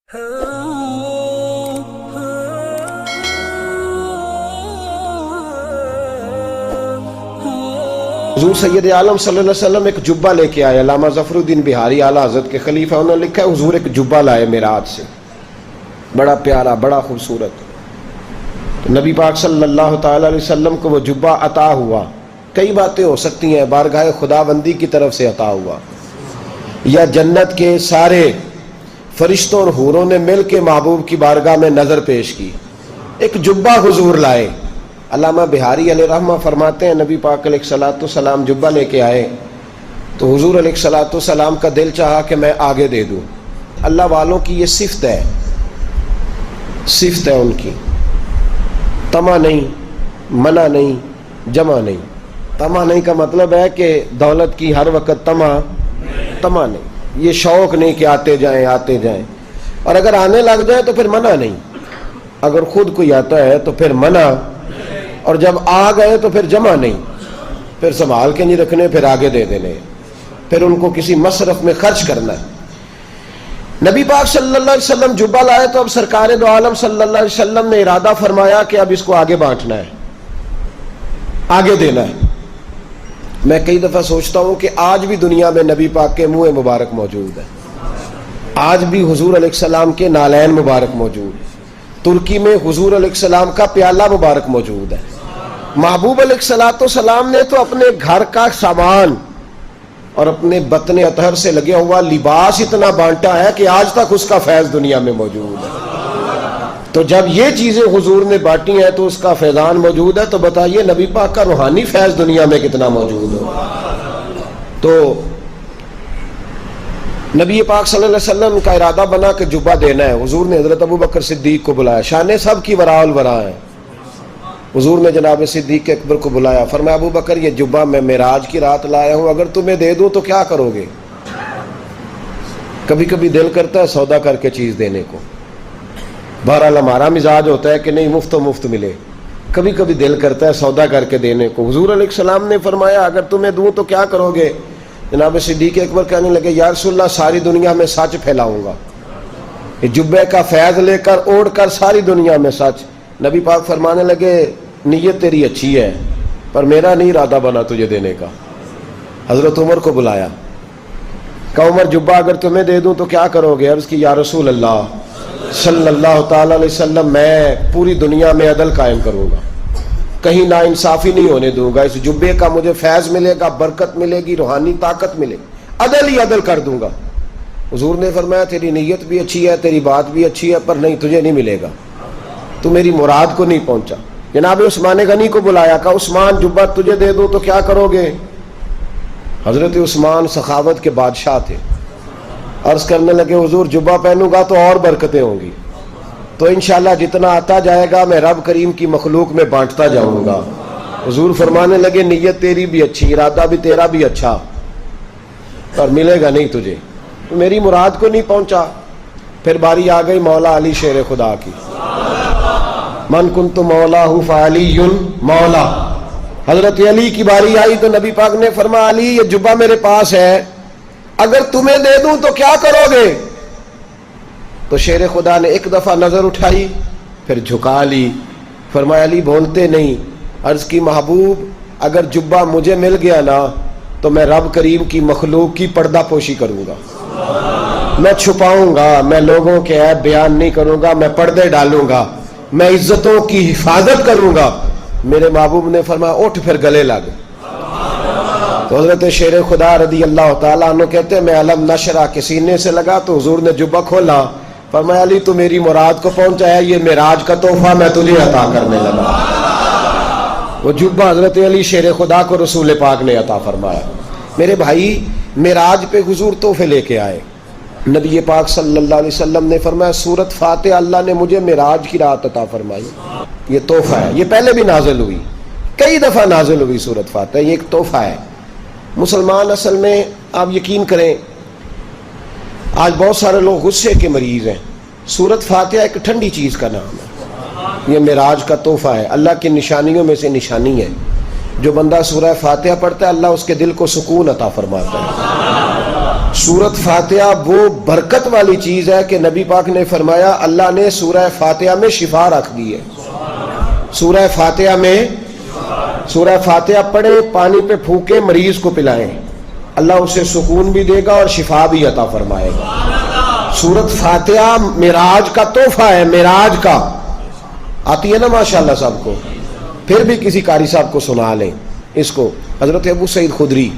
حضور سید عالم صلی اللہ علیہ وسلم ایک جبہ لے کے آئے. علامہ ظفر الدین بہاری اعلیٰ حضرت کے خلیفہ، انہوں نے لکھا ہے حضور ایک جبہ لائے معراج سے، بڑا پیارا، بڑا خوبصورت. تو نبی پاک صلی اللہ تعالی علیہ وسلم کو وہ جبہ عطا ہوا. کئی باتیں ہو سکتی ہیں، بارگاہ خداوندی کی طرف سے عطا ہوا، یا جنت کے سارے فرشتوں اور حوروں نے مل کے محبوب کی بارگاہ میں نظر پیش کی. ایک جبہ حضور لائے. علامہ بہاری علیہ رحمہ فرماتے ہیں نبی پاک علیہ الصلوۃ والسلام جبہ لے کے آئے تو حضور علیہ الصلوۃ والسلام کا دل چاہا کہ میں آگے دے دوں. اللہ والوں کی یہ صفت ہے ان کی. طمع نہیں، منع نہیں، جمع نہیں. طمع نہیں کا مطلب ہے کہ دولت کی ہر وقت طمع نہیں، یہ شوق نہیں کہ آتے جائیں، اور اگر آنے لگ جائے تو پھر منع نہیں. اگر خود کوئی آتا ہے تو پھر منع، اور جب آ گئے تو پھر جمع نہیں، پھر سنبھال کے نہیں رکھنے، پھر آگے دے دینے، پھر ان کو کسی مصرف میں خرچ کرنا ہے. نبی پاک صلی اللہ علیہ وسلم جبہ لائے تو اب سرکار دو عالم صلی اللہ علیہ وسلم نے ارادہ فرمایا کہ اب اس کو آگے بانٹنا ہے، آگے دینا ہے. میں کئی دفعہ سوچتا ہوں کہ آج بھی دنیا میں نبی پاک کے منہ مبارک موجود ہے، آج بھی حضور علیہ السلام کے نالین مبارک موجود ہے. ترکی میں حضور علیہ السلام کا پیالہ مبارک موجود ہے. محبوب علیہ السلام نے تو اپنے گھر کا سامان اور اپنے بطن اطہر سے لگے ہوا لباس اتنا بانٹا ہے کہ آج تک اس کا فیض دنیا میں موجود ہے. تو جب یہ چیزیں حضور نے بانٹی ہیں تو اس کا فیضان موجود ہے، تو بتائیے نبی پاک کا روحانی فیض دنیا میں کتنا موجود ہو. تو نبی پاک صلی اللہ علیہ وسلم کا ارادہ بنا کہ جبہ دینا ہے. حضور نے حضرت ابو بکر صدیق کو بلایا، شان سب کی وراء الورا ہے. حضور نے جناب صدیق اکبر کو بلایا، فرمایا ابو بکر یہ جبہ میں معراج کی رات لایا ہوں، اگر تمہیں دے دوں تو کیا کرو گے؟ کبھی کبھی دل کرتا ہے سودا کر کے چیز دینے کو. بہرحال ہمارا مزاج ہوتا ہے کہ نہیں مفت ملے. کبھی کبھی دل کرتا ہے سودا کر کے دینے کو. حضور علیہ السلام نے فرمایا اگر تمہیں دوں تو کیا کرو گے؟ جناب صدیق اکبر کہنے لگے یا رسول اللہ ساری دنیا میں سچ پھیلاؤں گا، یہ جبے کا فیض لے کر اوڑھ کر ساری دنیا میں سچ. نبی پاک فرمانے لگے نیت تیری اچھی ہے پر میرا نہیں ارادہ بنا تجھے دینے کا. حضرت عمر کو بلایا، کہ عمر جبہ اگر تمہیں دے دوں تو کیا کرو گے؟ عرض کی یا رسول اللہ صلی اللہ تعالی علیہ وسلم میں پوری دنیا میں عدل قائم کروں گا، کہیں نا انصافی نہیں ہونے دوں گا. اس جبے کا مجھے فیض ملے گا، برکت ملے گی، روحانی طاقت ملے گی، عدل ہی عدل کر دوں گا. حضور نے فرمایا تیری نیت بھی اچھی ہے، تیری بات بھی اچھی ہے، پر نہیں تجھے نہیں ملے گا، تو میری مراد کو نہیں پہنچا. جناب عثمان غنی کو بلایا، کہا عثمان جبہ تجھے دے دوں تو کیا کرو گے؟ حضرت عثمان سخاوت کے بادشاہ تھے. عرض کرنے لگے حضور جبہ پہنوں گا تو اور برکتیں ہوں گی، تو انشاءاللہ جتنا آتا جائے گا میں رب کریم کی مخلوق میں بانٹتا جاؤں گا. حضور فرمانے لگے نیت تیری بھی اچھی، ارادہ بھی تیرا بھی اچھا، پر ملے گا نہیں تجھے، تو میری مراد کو نہیں پہنچا. پھر باری آ گئی مولا علی شیر خدا کی، من کنت مولاہ فعلی مولا. حضرت علی کی باری آئی تو نبی پاک نے فرمایا علی یہ جبہ میرے پاس ہے، اگر تمہیں دے دوں تو کیا کرو گے؟ تو شیر خدا نے ایک دفعہ نظر اٹھائی پھر جھکا لی، فرمایا علی بولتے نہیں. عرض کی محبوب اگر جبہ مجھے مل گیا نا تو میں رب کریم کی مخلوق کی پردہ پوشی کروں گا، میں چھپاؤں گا، میں لوگوں کے عیب بیان نہیں کروں گا، میں پردے ڈالوں گا، میں عزتوں کی حفاظت کروں گا. میرے محبوب نے فرمایا اٹھ پھر گلے لگ. تو حضرت شیر خدا رضی اللہ تعالیٰ عنہ کہتے ہیں میں علم نشرہ کے سینے سے لگا تو حضور نے جبہ کھولا، فرمایا علی تو میری مراد کو پہنچا ہے، یہ معراج کا تحفہ میں تجھے عطا کرنے لگا. وہ جبہ حضرت علی شیر خدا کو رسول پاک نے عطا فرمایا. میرے بھائی معراج پہ حضور تحفے لے کے آئے. نبی پاک صلی اللہ علیہ وسلم نے فرمایا سورت فاتحہ اللہ نے مجھے معراج کی رات عطا فرمائی، یہ تحفہ ہے. یہ پہلے بھی نازل ہوئی، کئی دفعہ نازل ہوئی سورت فاتحہ، یہ ایک تحفہ ہے. مسلمان اصل میں آپ یقین کریں آج بہت سارے لوگ غصے کے مریض ہیں. سورت فاتحہ ایک ٹھنڈی چیز کا نام ہے، یہ معراج کا تحفہ ہے، اللہ کی نشانیوں میں سے نشانی ہے. جو بندہ سورہ فاتحہ پڑھتا ہے اللہ اس کے دل کو سکون عطا فرماتا ہے. سورت فاتحہ وہ برکت والی چیز ہے کہ نبی پاک نے فرمایا اللہ نے سورہ فاتحہ میں شفا رکھ دی ہے. سورہ فاتحہ پڑھے، پانی پہ پھونکے، مریض کو پلائیں، اللہ اسے سکون بھی دے گا اور شفا بھی عطا فرمائے گا. سورت فاتحہ معراج کا تحفہ ہے، معراج کا. آتی ہے نا ماشاءاللہ سب کو. پھر بھی کسی قاری صاحب کو سنا لیں اس کو. حضرت ابو سعید خدری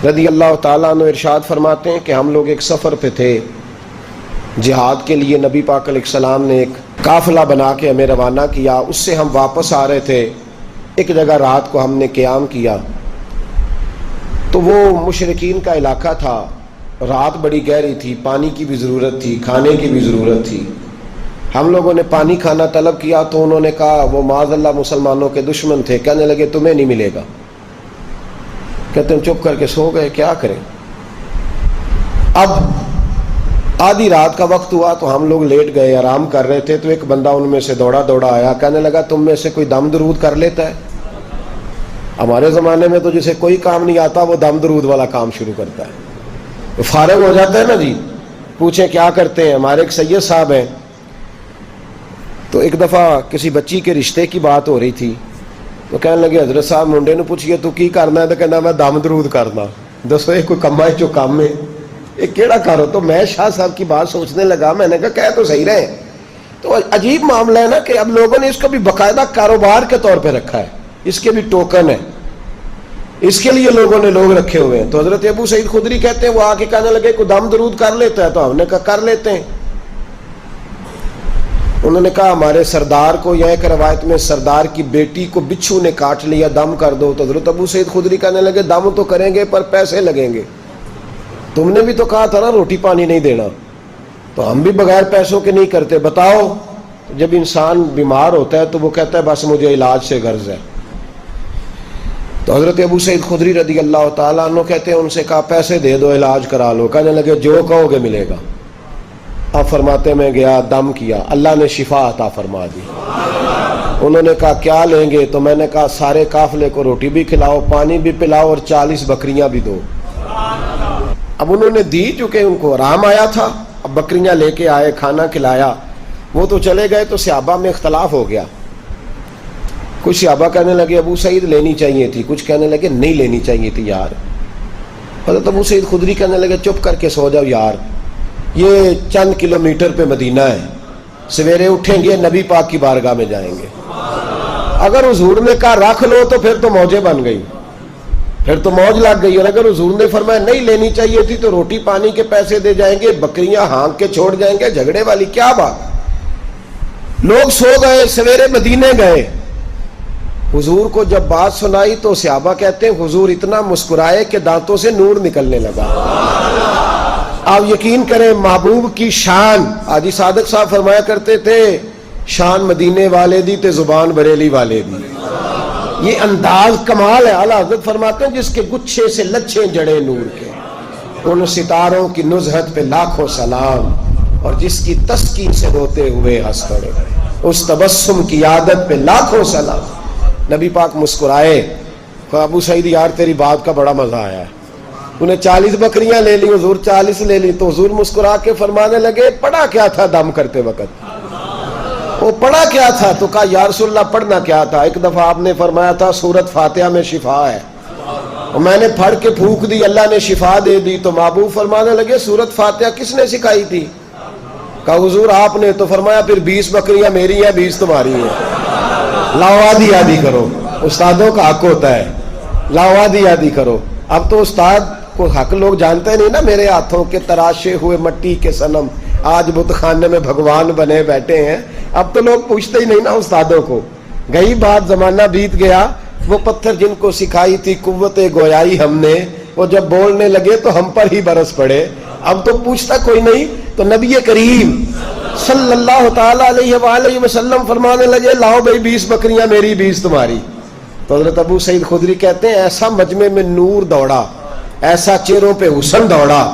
رضی اللہ تعالیٰ عنہ ارشاد فرماتے ہیں کہ ہم لوگ ایک سفر پہ تھے جہاد کے لیے. نبی پاک علیہ السلام نے ایک قافلہ بنا کے ہمیں روانہ کیا. اس سے ہم واپس آ رہے تھے. ایک جگہ رات کو ہم نے قیام کیا تو وہ مشرکین کا علاقہ تھا. رات بڑی گہری تھی، پانی کی بھی ضرورت تھی، کھانے کی بھی ضرورت تھی. ہم لوگوں نے پانی کھانا طلب کیا تو انہوں نے کہا، وہ معاذ اللہ مسلمانوں کے دشمن تھے، کہنے لگے تمہیں نہیں ملے گا. کہتے ہیں چپ کر کے سو گئے، کیا کریں. اب آدھی رات کا وقت ہوا تو ہم لوگ لیٹ گئے، آرام کر رہے تھے تو ایک بندہ ان میں سے دوڑا آیا، کہنے لگا تم میں سے کوئی دم درود کر لیتا ہے. ہمارے زمانے میں تو جسے کوئی کام نہیں آتا وہ دم درود والا کام شروع کرتا ہے. فارغ ہو جاتا ہے نا جی. پوچھیں کیا کرتے ہیں. ہمارے ایک سید صاحب ہیں تو ایک دفعہ کسی بچی کے رشتے کی بات ہو رہی تھی تو کہنے لگے حضرت صاحب منڈے نے پوچھئے تو کی کرنا ہے تو کہنا میں دم درود کرنا. دسو یہ کوئی کما ہے جو کام ہے یہ کیڑا کرو. تو میں شاہ صاحب کی بات سوچنے لگا. میں نے کہا کہہ تو صحیح رہے. تو عجیب معاملہ ہے نا کہ اب لوگوں نے اس کو بھی باقاعدہ کاروبار کے طور پہ رکھا ہے. اس کے بھی ٹوکن ہے، اس کے لیے لوگوں نے لوگ رکھے ہوئے ہیں. تو حضرت ابو سعید خدری کہتے ہیں وہ آ کے کہنے لگے کوئی دم درود کر لیتا ہے تو ہم نے کہا کر لیتے ہیں. انہوں نے کہا ہمارے سردار کو، یا ایک روایت میں سردار کی بیٹی کو بچھو نے کاٹ لیا، دم کر دو. تو حضرت ابو سعید خدری کہنے لگے دم تو کریں گے پر پیسے لگیں گے. تم نے بھی تو کہا تھا نا روٹی پانی نہیں دینا. تو ہم بھی بغیر پیسوں کے نہیں کرتے. بتاؤ جب انسان بیمار ہوتا ہے تو وہ کہتا ہے بس مجھے علاج سے غرض ہے. تو حضرت ابو سعید خدری رضی اللہ تعالیٰ عنہ کہتے ہیں ان سے کہا پیسے دے دو علاج کرا لو. کہنے لگے جو کہو گے ملے گا. آپ فرماتے میں گیا دم کیا، اللہ نے شفا عطا فرما دی. انہوں نے کہا کیا لیں گے؟ تو میں نے کہا سارے قافلے کو روٹی بھی کھلاؤ، پانی بھی پلاؤ اور 40 بکریاں بھی دو. اب انہوں نے دی چونکہ ان کو آرام آیا تھا. اب بکریاں لے کے آئے، کھانا کھلایا. وہ تو چلے گئے تو صحابہ میں اختلاف ہو گیا. کچھ صحابہ کہنے لگے ابو سعید لینی چاہیے تھی، کچھ کہنے لگے نہیں لینی چاہیے تھی یار. حضرت ابو سعید خدری کہنے لگے چپ کر کے سو جاؤ یار، یہ چند کلومیٹر پہ مدینہ ہے، سویرے اٹھیں گے نبی پاک کی بارگاہ میں جائیں گے. اگر حضور نے کہا رکھ لو تو پھر تو موجیں بن گئی، پھر تو موج لگ گئی. اور اگر حضور نے فرمایا نہیں لینی چاہیے تھی تو روٹی پانی کے پیسے دے جائیں گے، بکریاں ہانک کے چھوڑ جائیں گے، جھگڑے والی کیا بات. لوگ سو گئے، سویرے مدینے گئے. حضور کو جب بات سنائی تو صحابہ کہتے ہیں حضور اتنا مسکرائے کہ دانتوں سے نور نکلنے لگا. آپ یقین کریں محبوب کی شان. حاجی صادق صاحب فرمایا کرتے تھے شان مدینے والے دی تے زبان بریلی والے دی. یہ انداز کمال ہے. اعلیٰ حضرت فرماتے ہیں جس کے گچھے سے لچھیں جڑے نور کے، ان ستاروں کی نزہت پہ لاکھوں سلام، اور جس کی تسکین سے ہوتے ہوئے ہنس پڑے، اس تبسم کی عادت پہ لاکھوں سلام. نبی پاک مسکرائے. ابو سعید یار تیری بات کا بڑا مزہ آیا ہے. انہیں 40 بکریاں لے لی، حضور 40 لے لی. تو حضور مسکرا کے فرمانے لگے پڑھا کیا تھا دم کرتے وقت؟ وہ پڑھا کیا تھا؟ تو کہا یا رسول اللہ پڑھنا کیا تھا؟ ایک دفعہ آپ نے فرمایا تھا سورت فاتحہ میں شفا ہے، اور میں نے پڑھ کے پھونک دی، اللہ نے شفا دے دی. تو محبوب فرمانے لگے سورت فاتحہ کس نے سکھائی تھی؟ کہا حضور آپ نے. تو فرمایا پھر 20 بکریاں میری ہیں، 20 تمہاری ہیں، لاؤ آدھی آدھی کرو. استادوں کا حق ہوتا ہے، لاؤ آدھی آدھی کرو. اب تو استاد کو حق لوگ جانتے نہیں نا. میرے ہاتھوں کے تراشے ہوئے مٹی کے صنم آج بت خانے میں بھگوان بنے بیٹھے ہیں. اب تو لوگ پوچھتے ہی نہیں نا استادوں کو. گئی بات، زمانہ بیت گیا. وہ پتھر جن کو سکھائی تھی قوت گویائی ہم نے، وہ جب بولنے لگے تو ہم پر ہی برس پڑے. اب تو پوچھتا کوئی نہیں. تو نبی کریم صلی اللہ تعالی علیہ وآلہ وسلم فرمانے لگے لاؤ بھائی 20 بکریاں میری، 20 تمہاری. تو حضرت ابو سعید خدری کہتے ہیں ایسا مجمع میں نور دوڑا، ایسا چہروں پہ حسن دوڑا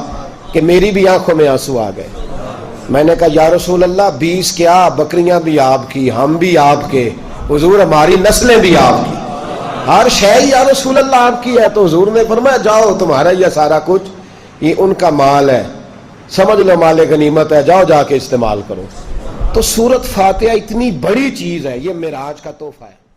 کہ میری بھی آنکھوں میں آنسو آ گئے. میں نے کہا یا رسول اللہ 20 کیا، بکریاں بھی آپ کی، ہم بھی آپ کے، حضور ہماری نسلیں بھی آپ کی، ہر شے یا رسول اللہ آپ کی ہے. تو حضور نے فرمایا جاؤ تمہارا یہ سارا کچھ یہ ان کا مال ہے، سمجھ لو مال غنیمت ہے، جاؤ جا کے استعمال کرو۔ تو سورت فاتحہ اتنی بڑی چیز ہے، یہ معراج کا تحفہ ہے۔